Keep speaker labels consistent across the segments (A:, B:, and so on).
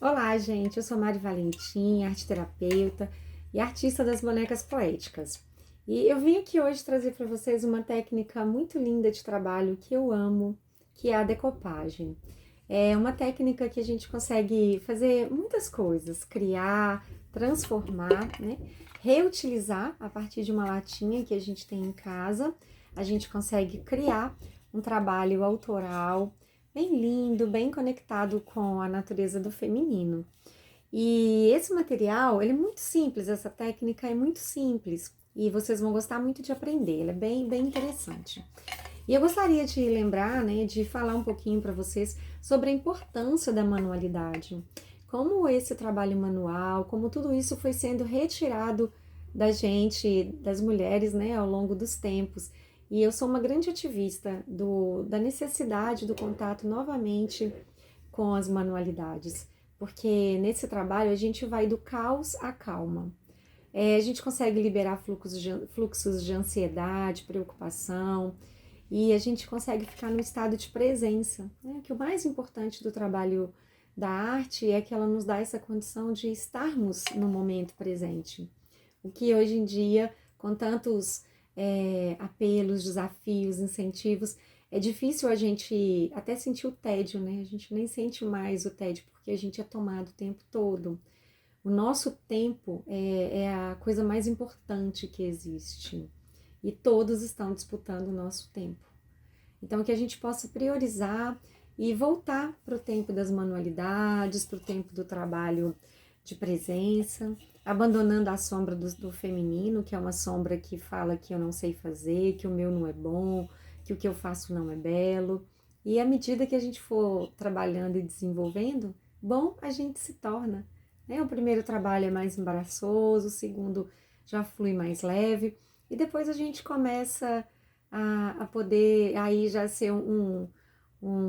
A: Olá, gente. Eu sou Mari Valentim, arteterapeuta e artista das bonecas poéticas. E eu vim aqui hoje trazer para vocês uma técnica muito linda de trabalho que eu amo, que é a decopagem. É uma técnica que a gente consegue fazer muitas coisas, criar, transformar, né? Reutilizar a partir de uma latinha que a gente tem em casa. A gente consegue criar um trabalho autoral, bem lindo, bem conectado com a natureza do feminino. E esse material, ele é muito simples, essa técnica é muito simples e vocês vão gostar muito de aprender, ele é bem interessante. E eu gostaria de lembrar, né, de falar um pouquinho para vocês sobre a importância da manualidade. Como esse trabalho manual, como tudo isso foi sendo retirado da gente, das mulheres, né, ao longo dos tempos. E eu sou uma grande ativista da necessidade do contato novamente com as manualidades, porque nesse trabalho a gente vai do caos à calma. A gente consegue liberar fluxos de ansiedade, preocupação, e a gente consegue ficar no estado de presença, né? Que o mais importante do trabalho da arte é que ela nos dá essa condição de estarmos no momento presente. O que hoje em dia, com tantos apelos, desafios, incentivos, é difícil a gente até sentir o tédio, né? A gente nem sente mais o tédio porque a gente é tomado o tempo todo. O nosso tempo é a coisa mais importante que existe e todos estão disputando o nosso tempo. Então, que a gente possa priorizar e voltar para o tempo das manualidades, para o tempo do trabalho de presença, abandonando a sombra do feminino, que é uma sombra que fala que eu não sei fazer, que o meu não é bom, que o que eu faço não é belo. E à medida que a gente for trabalhando e desenvolvendo, bom a gente se torna. Né? O primeiro trabalho é mais embaraçoso, o segundo já flui mais leve, e depois a gente começa a poder aí já ser um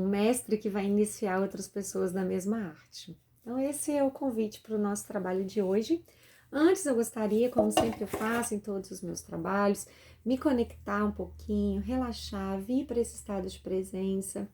A: mestre que vai iniciar outras pessoas na mesma arte. Então, esse é o convite para o nosso trabalho de hoje. Antes, eu gostaria, como sempre eu faço em todos os meus trabalhos, me conectar um pouquinho, relaxar, vir para esse estado de presença,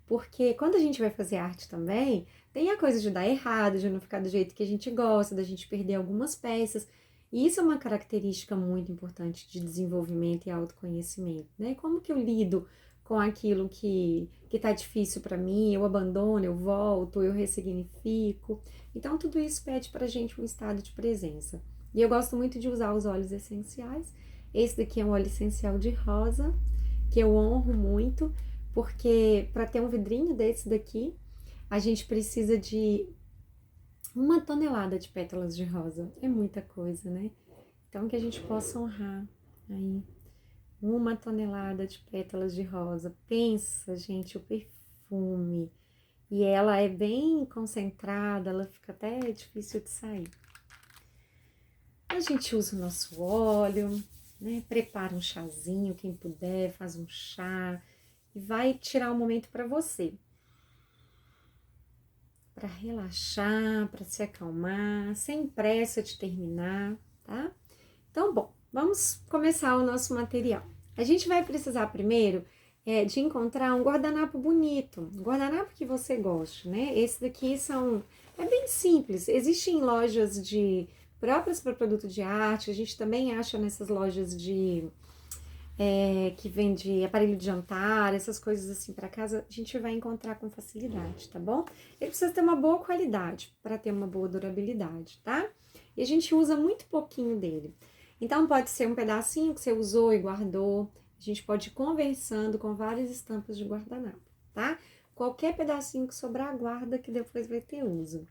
A: porque quando a gente vai fazer arte também, tem a coisa de dar errado, de não ficar do jeito que a gente gosta, da gente perder algumas peças. E isso é uma característica muito importante de desenvolvimento e autoconhecimento, né? Como que eu lido com aquilo que tá difícil para mim, eu abandono, eu volto, eu ressignifico. Então, tudo isso pede pra gente um estado de presença. E eu gosto muito de usar os óleos essenciais. Esse daqui é um óleo essencial de rosa, que eu honro muito, porque para ter um vidrinho desse daqui, a gente precisa de 1 tonelada de pétalas de rosa. É muita coisa, né? Então, que a gente possa honrar aí 1 tonelada de pétalas de rosa. Pensa, gente, o perfume. E ela é bem concentrada, ela fica até difícil de sair. A gente usa o nosso óleo, né? Prepara um chazinho, quem puder, faz um chá e vai tirar um momento para você, para relaxar, para se acalmar, sem pressa de terminar, tá? Então, bom, vamos começar o nosso material. A gente vai precisar primeiro de encontrar um guardanapo bonito, um guardanapo que você goste, né? Esse daqui é bem simples, existem lojas próprias para produto de arte, a gente também acha nessas lojas que vende aparelho de jantar, essas coisas assim para casa, a gente vai encontrar com facilidade, tá bom? Ele precisa ter uma boa qualidade para ter uma boa durabilidade, tá? E a gente usa muito pouquinho dele. Então, pode ser um pedacinho que você usou e guardou. A gente pode ir conversando com várias estampas de guardanapo, tá? Qualquer pedacinho que sobrar, guarda que depois vai ter uso.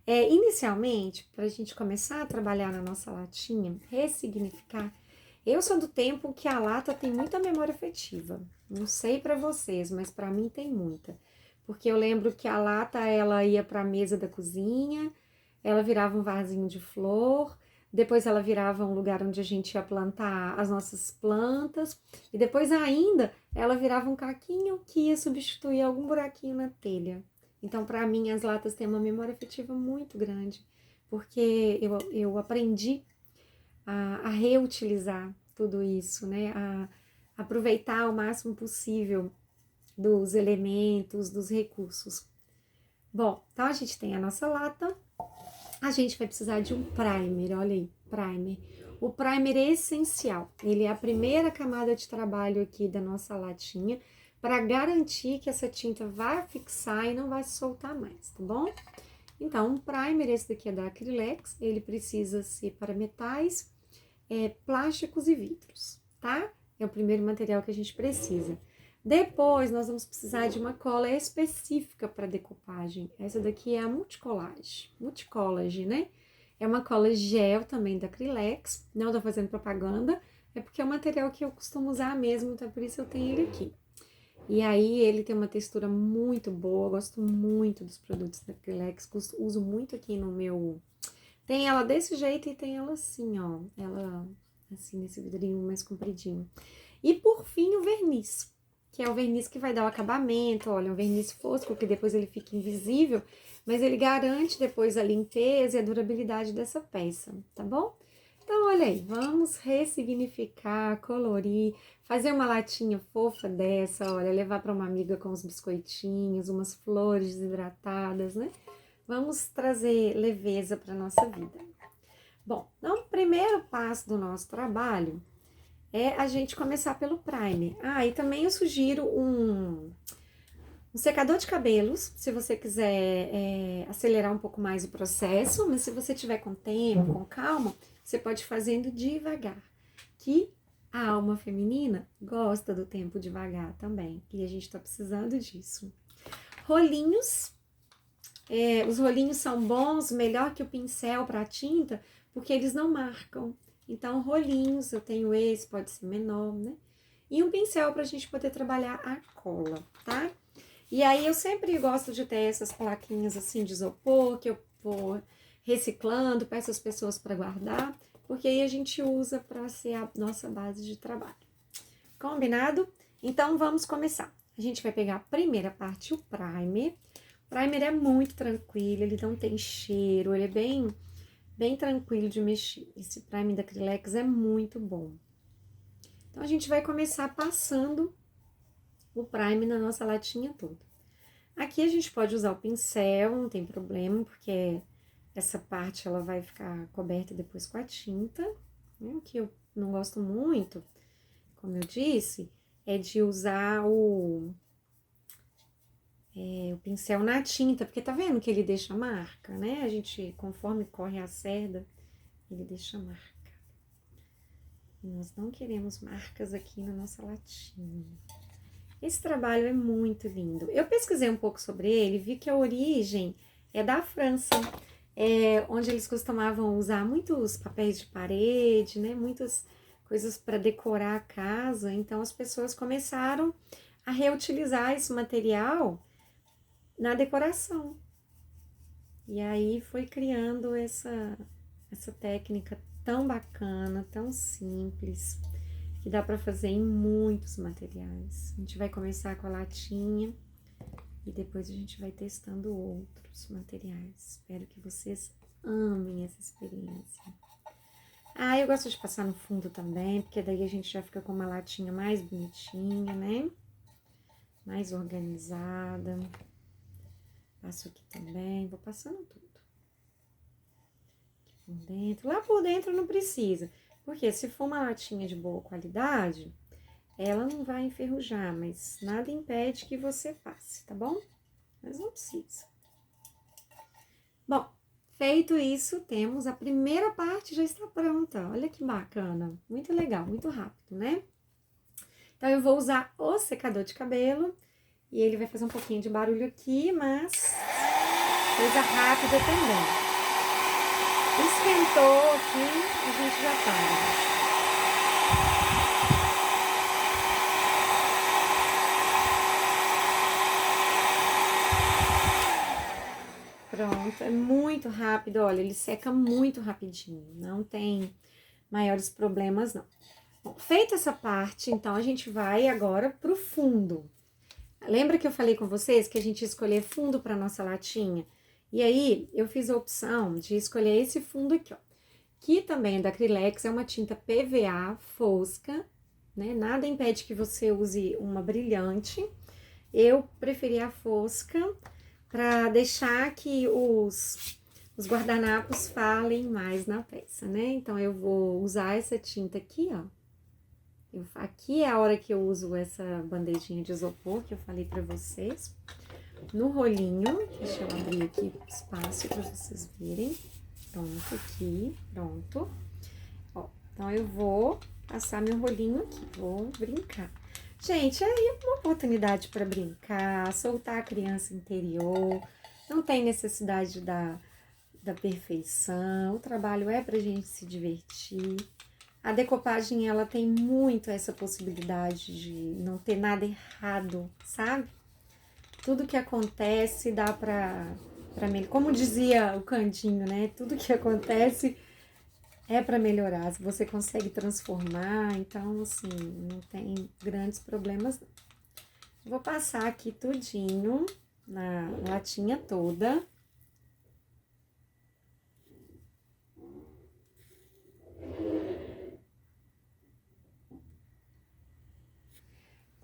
A: Inicialmente, para a gente começar a trabalhar na nossa latinha, ressignificar, eu sou do tempo que a lata tem muita memória afetiva. Não sei para vocês, mas para mim tem muita. Porque eu lembro que a lata, ela ia para a mesa da cozinha, ela virava um vasinho de flor, depois ela virava um lugar onde a gente ia plantar as nossas plantas, e depois ainda ela virava um caquinho que ia substituir algum buraquinho na telha. Então, para mim, as latas têm uma memória afetiva muito grande, porque eu aprendi a reutilizar tudo isso, né? A aproveitar o máximo possível dos elementos, dos recursos. Bom, então a gente tem a nossa lata, a gente vai precisar de um primer, olha aí, primer. O primer é essencial, ele é a primeira camada de trabalho aqui da nossa latinha, para garantir que essa tinta vai fixar e não vai se soltar mais, tá bom? Então, um primer, esse daqui é da Acrylex, ele precisa ser para metais, plásticos e vidros, tá? É o primeiro material que a gente precisa. Depois, nós vamos precisar de uma cola específica para decupagem. Essa daqui é a Multicollage, né? É uma cola gel também da Acrylex. Não tô fazendo propaganda, é porque é um material que eu costumo usar mesmo, então por isso eu tenho ele aqui. E aí ele tem uma textura muito boa, eu gosto muito dos produtos da Acrylex, uso muito aqui no meu... Tem ela desse jeito e tem ela assim, ó, ela assim, nesse vidrinho mais compridinho. E por fim o verniz, que é o verniz que vai dar o acabamento, olha, um verniz fosco, que depois ele fica invisível, mas ele garante depois a limpeza e a durabilidade dessa peça, tá bom? Então, olha aí, vamos ressignificar, colorir, fazer uma latinha fofa dessa, olha, levar para uma amiga com uns biscoitinhos, umas flores desidratadas, né? Vamos trazer leveza para nossa vida. Bom, então, o primeiro passo do nosso trabalho é a gente começar pelo primer. Ah, e também eu sugiro um secador de cabelos, se você quiser acelerar um pouco mais o processo, mas se você tiver com tempo, com calma, você pode ir fazendo devagar, que a alma feminina gosta do tempo devagar também, e a gente tá precisando disso. Rolinhos, os rolinhos são bons, melhor que o pincel para tinta, porque eles não marcam. Então, rolinhos, eu tenho esse, pode ser menor, né? E um pincel para a gente poder trabalhar a cola, tá? E aí, eu sempre gosto de ter essas plaquinhas assim de isopor, que eu vou reciclando, peço as pessoas para guardar, porque aí a gente usa para ser a nossa base de trabalho. Combinado? Então, vamos começar. A gente vai pegar a primeira parte, o primer. O primer é muito tranquilo, ele não tem cheiro, ele é bem tranquilo de mexer. Esse primer da Acrylex é muito bom. Então, a gente vai começar passando o primer na nossa latinha toda. Aqui a gente pode usar o pincel, não tem problema, porque essa parte ela vai ficar coberta depois com a tinta. O que eu não gosto muito, como eu disse, é de usar o pincel na tinta, porque tá vendo que ele deixa marca, né? A gente, conforme corre a cerda, ele deixa marca. E nós não queremos marcas aqui na nossa latinha. Esse trabalho é muito lindo. Eu pesquisei um pouco sobre ele, vi que a origem é da França, onde eles costumavam usar muitos papéis de parede, né? Muitas coisas para decorar a casa. Então, as pessoas começaram a reutilizar esse material na decoração. E aí foi criando essa técnica tão bacana, tão simples, que dá para fazer em muitos materiais. A gente vai começar com a latinha e depois a gente vai testando outros materiais. Espero que vocês amem essa experiência. Ah, eu gosto de passar no fundo também, porque daí a gente já fica com uma latinha mais bonitinha, né? Mais organizada. Passo aqui também, vou passando tudo. Aqui por dentro. Lá por dentro não precisa, porque se for uma latinha de boa qualidade, ela não vai enferrujar, mas nada impede que você passe, tá bom? Mas não precisa. Bom, feito isso, temos a primeira parte já está pronta. Olha que bacana, muito legal, muito rápido, né? Então, eu vou usar o secador de cabelo e ele vai fazer um pouquinho de barulho aqui, mas coisa rápida também. Esquentou aqui, a gente já para. Pronto, é muito rápido, olha, ele seca muito rapidinho, não tem maiores problemas não. Bom, feita essa parte, então a gente vai agora pro fundo. Lembra que eu falei com vocês que a gente ia escolher fundo para nossa latinha? E aí, eu fiz a opção de escolher esse fundo aqui, ó. Que também é da Acrylex, é uma tinta PVA fosca, né? Nada impede que você use uma brilhante. Eu preferi a fosca, para deixar que os guardanapos falem mais na peça, né? Então, eu vou usar essa tinta aqui, ó. Aqui é a hora que eu uso essa bandejinha de isopor que eu falei pra vocês. No rolinho, deixa eu abrir aqui espaço pra vocês verem. Pronto, aqui, pronto. Ó, então, eu vou passar meu rolinho aqui, vou brincar. Gente, aí é uma oportunidade para brincar, soltar a criança interior, não tem necessidade da perfeição, o trabalho é pra gente se divertir. A decopagem, ela tem muito essa possibilidade de não ter nada errado, sabe? Tudo que acontece dá pra como dizia o Candinho, né? Tudo que acontece é para melhorar, se você consegue transformar, então, assim, não tem grandes problemas. Vou passar aqui tudinho na latinha toda.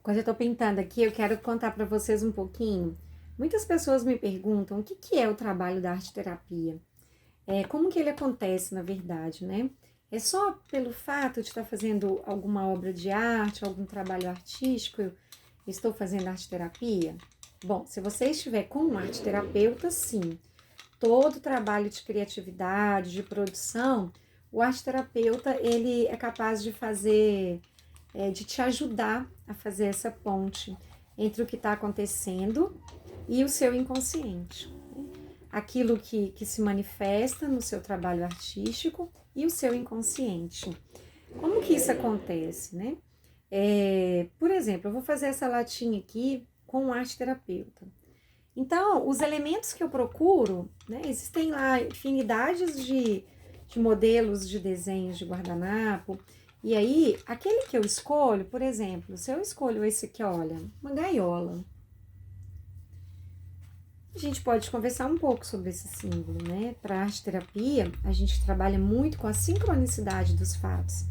A: Quando eu tô pintando aqui, eu quero contar para vocês um pouquinho. Muitas pessoas me perguntam o que é o trabalho da arte-terapia. Como que ele acontece, na verdade, né? É só pelo fato de estar fazendo alguma obra de arte, algum trabalho artístico, eu estou fazendo arte-terapia? Bom, se você estiver com um arte-terapeuta, sim. Todo trabalho de criatividade, de produção, o arte-terapeuta, ele é capaz de fazer, de te ajudar a fazer essa ponte entre o que está acontecendo e o seu inconsciente. Aquilo que se manifesta no seu trabalho artístico e o seu inconsciente. Como que isso acontece, né? Por exemplo, eu vou fazer essa latinha aqui com um arte-terapeuta. Então, os elementos que eu procuro, né? Existem lá infinidades de modelos de desenhos de guardanapo. E aí, aquele que eu escolho, por exemplo, se eu escolho esse aqui, olha, uma gaiola. A gente pode conversar um pouco sobre esse símbolo, né? Para a arte-terapia, a gente trabalha muito com a sincronicidade dos fatos,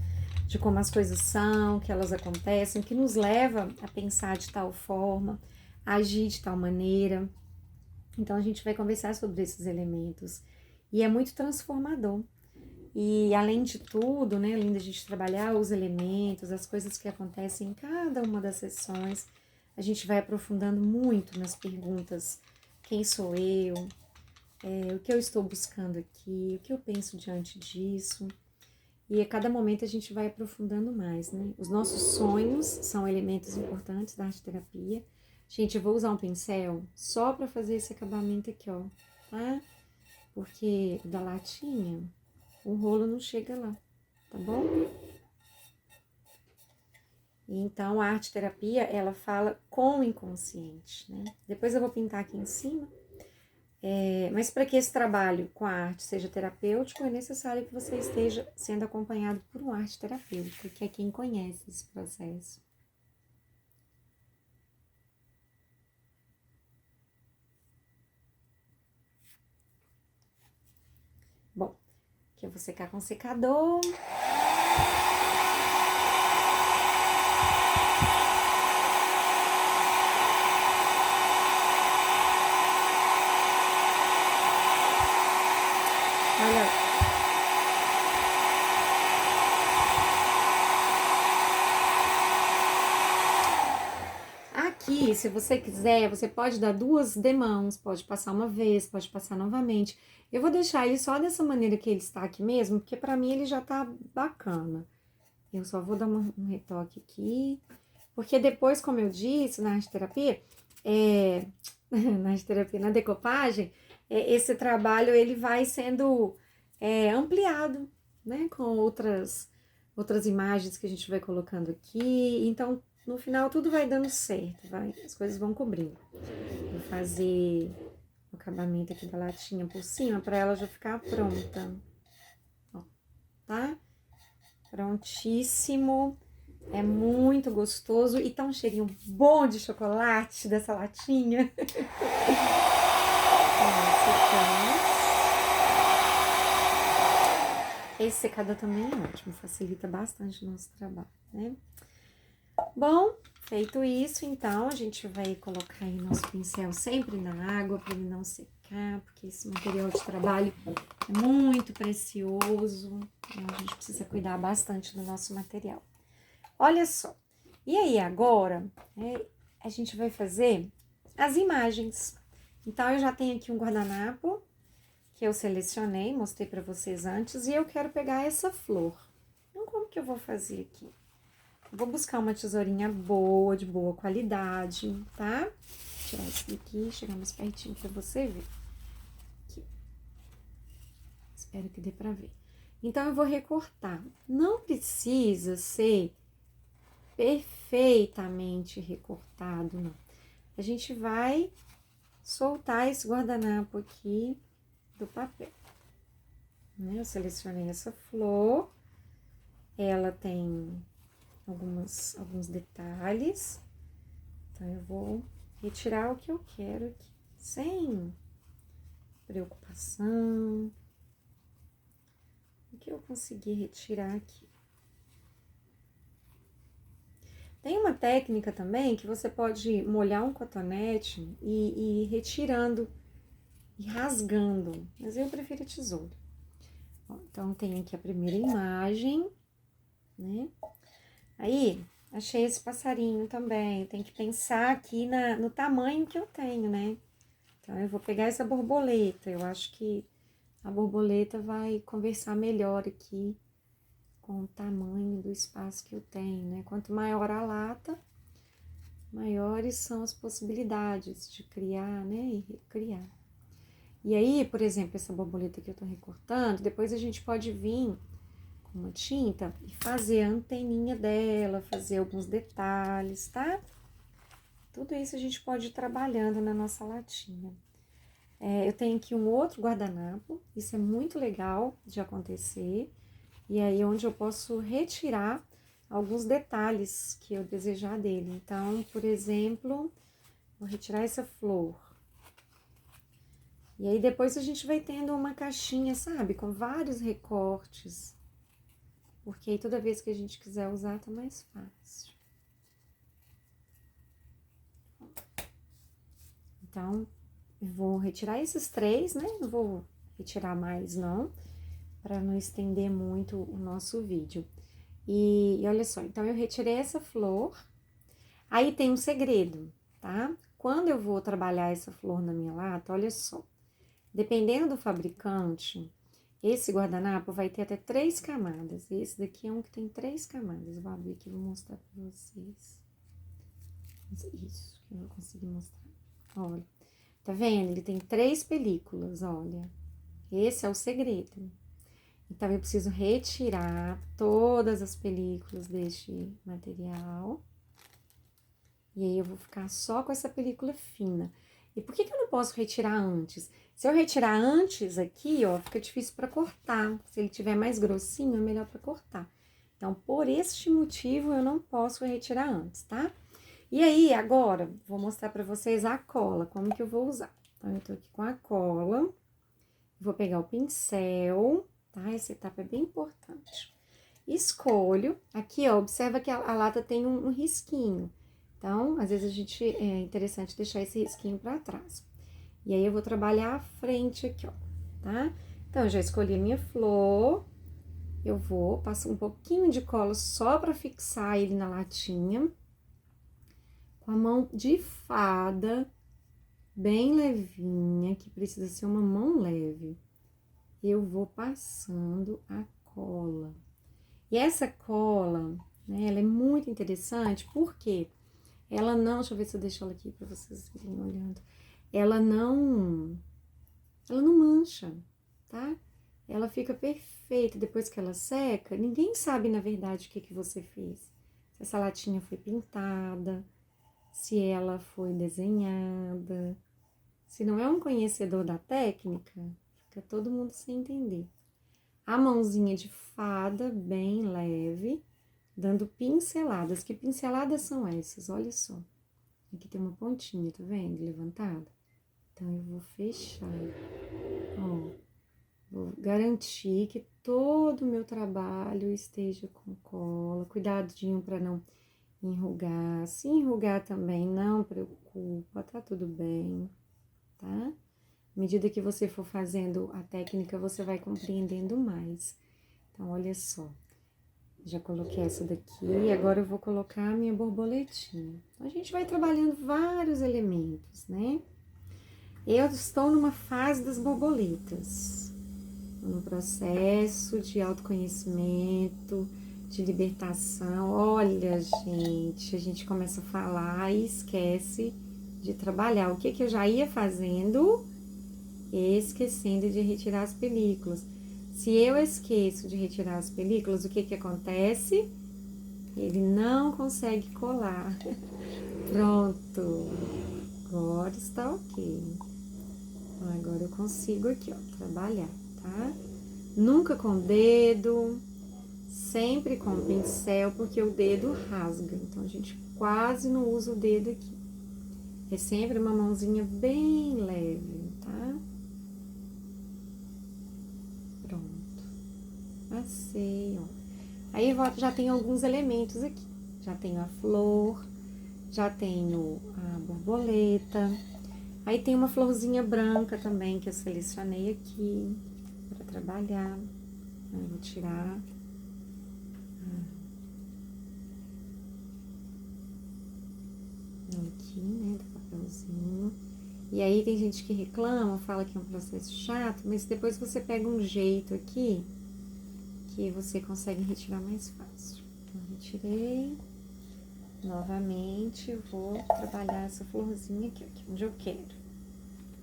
A: de como as coisas são, que elas acontecem, que nos leva a pensar de tal forma, a agir de tal maneira. Então, a gente vai conversar sobre esses elementos. E é muito transformador. E, além de tudo, né? Além da gente trabalhar os elementos, as coisas que acontecem em cada uma das sessões, a gente vai aprofundando muito nas perguntas. Quem sou eu? O que eu estou buscando aqui? O que eu penso diante disso? E a cada momento a gente vai aprofundando mais, né? Os nossos sonhos são elementos importantes da arte-terapia. Gente, eu vou usar um pincel só para fazer esse acabamento aqui, ó, tá? Porque da latinha, o rolo não chega lá, tá bom? Então, a arte-terapia, ela fala com o inconsciente, né? Depois eu vou pintar aqui em cima. Mas para que esse trabalho com a arte seja terapêutico, é necessário que você esteja sendo acompanhado por um arte-terapeuta, que é quem conhece esse processo. Bom, aqui eu vou secar com secador. Olha. Aqui, se você quiser, você pode dar 2 demãos, pode passar uma vez, pode passar novamente. Eu vou deixar ele só dessa maneira que ele está aqui mesmo, porque pra mim ele já tá bacana. Eu só vou dar um retoque aqui, porque depois, como eu disse, na arte-terapia, na arte-terapia, na decopagem, esse trabalho ele vai sendo ampliado, né, com outras imagens que a gente vai colocando aqui. Então, no final, tudo vai dando certo, as coisas vão cobrindo. Vou fazer o acabamento aqui da latinha por cima, para ela já ficar pronta. Ó, tá? Prontíssimo. É muito gostoso e tá um cheirinho bom de chocolate dessa latinha. Esse secador também é ótimo, facilita bastante o nosso trabalho, né? Bom, feito isso, então, a gente vai colocar aí nosso pincel sempre na água para ele não secar, porque esse material de trabalho é muito precioso, então a gente precisa cuidar bastante do nosso material. Olha só, e aí agora, a gente vai fazer as imagens. Então, eu já tenho aqui um guardanapo que eu selecionei, mostrei para vocês antes, e eu quero pegar essa flor. Então, como que eu vou fazer aqui? Eu vou buscar uma tesourinha boa, de boa qualidade, tá? Vou tirar isso daqui, chegar mais pertinho pra você ver. Aqui. Espero que dê pra ver. Então, eu vou recortar. Não precisa ser perfeitamente recortado, não. A gente vai soltar esse guardanapo aqui do papel. Eu selecionei essa flor. Ela tem alguns detalhes. Então, eu vou retirar o que eu quero aqui, sem preocupação. O que eu consegui retirar aqui. Tem uma técnica também que você pode molhar um cotonete e ir retirando e rasgando, mas eu prefiro a tesoura. Então, tem aqui a primeira imagem, né? Aí, achei esse passarinho também. Tem que pensar aqui no tamanho que eu tenho, né? Então, eu vou pegar essa borboleta. Eu acho que a borboleta vai conversar melhor aqui com o tamanho do espaço que eu tenho, né? Quanto maior a lata, maiores são as possibilidades de criar, né? E recriar. E aí, por exemplo, essa borboleta que eu tô recortando, depois a gente pode vir com uma tinta e fazer a anteninha dela, fazer alguns detalhes, tá? Tudo isso a gente pode ir trabalhando na nossa latinha. Eu tenho aqui um outro guardanapo, isso é muito legal de acontecer. E aí, onde eu posso retirar alguns detalhes que eu desejar dele. Então, por exemplo, vou retirar essa flor. E aí, depois a gente vai tendo uma caixinha, sabe? Com vários recortes. Porque aí, toda vez que a gente quiser usar, tá mais fácil. Então, eu vou retirar esses três, né? Não vou retirar mais, não. Para não estender muito o nosso vídeo. E olha só, então eu retirei essa flor. Aí tem um segredo, tá? Quando eu vou trabalhar essa flor na minha lata, olha só. Dependendo do fabricante, esse guardanapo vai ter até 3 camadas. Esse daqui é um que tem 3 camadas. Vou abrir aqui e vou mostrar pra vocês. Isso, que eu vou conseguir mostrar. Olha, tá vendo? Ele tem 3 películas, olha. Esse é o segredo. Então, eu preciso retirar todas as películas deste material. E aí, eu vou ficar só com essa película fina. E por que eu não posso retirar antes? Se eu retirar antes aqui, ó, fica difícil para cortar. Se ele tiver mais grossinho, é melhor para cortar. Então, por este motivo, eu não posso retirar antes, tá? E aí, agora, vou mostrar para vocês a cola, como que eu vou usar. Então, eu tô aqui com a cola. Vou pegar o pincel, tá? Essa etapa é bem importante. Escolho. Aqui, ó, observa que a lata tem um risquinho. Então, às vezes é interessante deixar esse risquinho para trás. E aí, eu vou trabalhar a frente aqui, ó, tá? Então, eu já escolhi a minha flor. Eu vou passar um pouquinho de cola só para fixar ele na latinha. Com a mão de fada, bem levinha, que precisa ser uma mão leve. Eu vou passando a cola. E essa cola, né, ela é muito interessante porque ela não, deixa eu ver se eu deixo ela aqui para vocês irem olhando. Ela não mancha, tá? Ela fica perfeita depois que ela seca. Ninguém sabe, na verdade, o que você fez. Se essa latinha foi pintada, se ela foi desenhada. Se não é um conhecedor da técnica, fica todo mundo sem entender. A mãozinha de fada, bem leve, dando pinceladas. Que pinceladas são essas? Olha só. Aqui tem uma pontinha, tá vendo? Levantada. Então, eu vou fechar. Ó, vou garantir que todo o meu trabalho esteja com cola. Cuidadinho para não enrugar. Se enrugar também, não preocupa, tá tudo bem, tá? À medida que você for fazendo a técnica, você vai compreendendo mais. Então, olha só. Já coloquei essa daqui, agora eu vou colocar a minha borboletinha. Então, a gente vai trabalhando vários elementos, né? Eu estou numa fase das borboletas, num processo de autoconhecimento, de libertação. Olha, gente, a gente começa a falar e esquece de trabalhar. O que que eu já ia fazendo? Esquecendo de retirar as películas. Se eu esqueço de retirar as películas, o que que acontece? Ele não consegue colar. Pronto. Agora está ok. Então, agora eu consigo aqui, ó, trabalhar, tá? Nunca com o dedo, sempre com o pincel, porque o dedo rasga. Então, a gente quase não usa o dedo aqui. É sempre uma mãozinha bem leve, tá? Passei, ó. Aí já tenho alguns elementos aqui. Já tenho a flor, já tenho a borboleta. Aí tem uma florzinha branca também que eu selecionei aqui para trabalhar. Aí eu vou tirar. Aqui, né, do papelzinho. E aí tem gente que reclama, fala que é um processo chato, mas depois você pega um jeito aqui que você consegue retirar mais fácil. Então, retirei. Novamente, vou trabalhar essa florzinha aqui onde eu quero.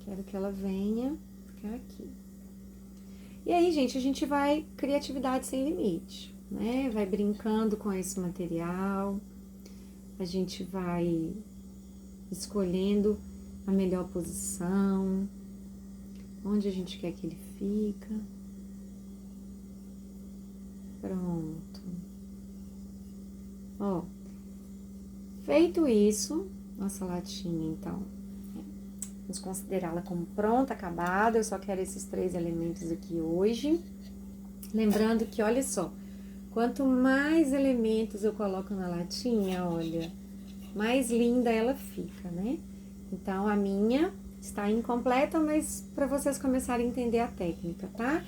A: Quero que ela venha ficar aqui. E aí, gente, a gente vai criatividade sem limite, né? Vai brincando com esse material. A gente vai escolhendo a melhor posição, onde a gente quer que ele fica. Pronto. Ó, feito isso, nossa latinha, então, vamos considerá-la como pronta, acabada. Eu só quero esses 3 elementos aqui hoje. Lembrando que, olha só, quanto mais elementos eu coloco na latinha, olha, mais linda ela fica, né? Então, a minha está incompleta, mas para vocês começarem a entender a técnica, tá?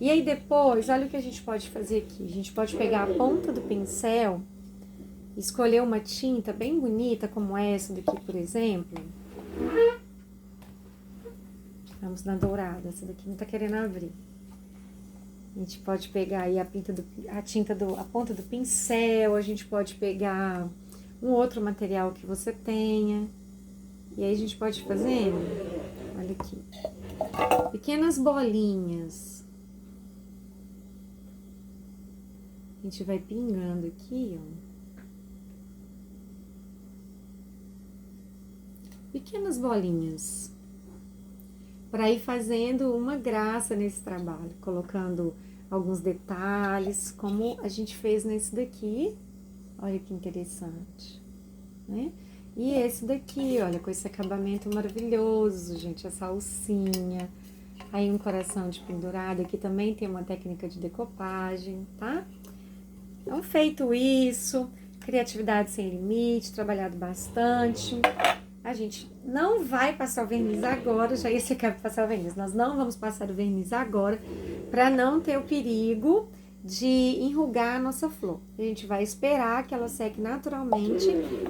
A: E aí depois, olha o que a gente pode fazer aqui. A gente pode pegar a ponta do pincel, escolher uma tinta bem bonita, como essa daqui, por exemplo. Vamos na dourada, essa daqui não tá querendo abrir. A gente pode pegar aí a ponta do pincel, a gente pode pegar um outro material que você tenha. E aí a gente pode fazer, olha aqui, pequenas bolinhas. A gente vai pingando aqui, ó. Pequenas bolinhas. Para ir fazendo uma graça nesse trabalho, colocando alguns detalhes, como a gente fez nesse daqui. Olha que interessante, né? E esse daqui, olha, com esse acabamento maravilhoso, gente, essa alcinha. Aí um coração de pendurado, aqui também tem uma técnica de decopagem, tá? Então, feito isso, criatividade sem limite, trabalhado bastante. A gente não vai passar o verniz agora, já ia secar para passar o verniz. Nós não vamos passar o verniz agora, para não ter o perigo de enrugar a nossa flor. A gente vai esperar que ela seque naturalmente.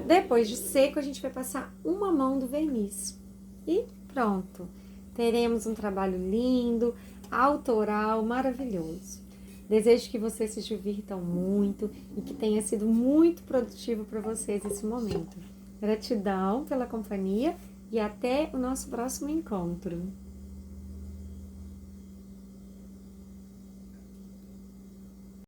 A: Depois de seco, a gente vai passar uma mão do verniz. E pronto. Teremos um trabalho lindo, autoral, maravilhoso. Desejo que vocês se divirtam muito e que tenha sido muito produtivo para vocês esse momento. Gratidão pela companhia e até o nosso próximo encontro.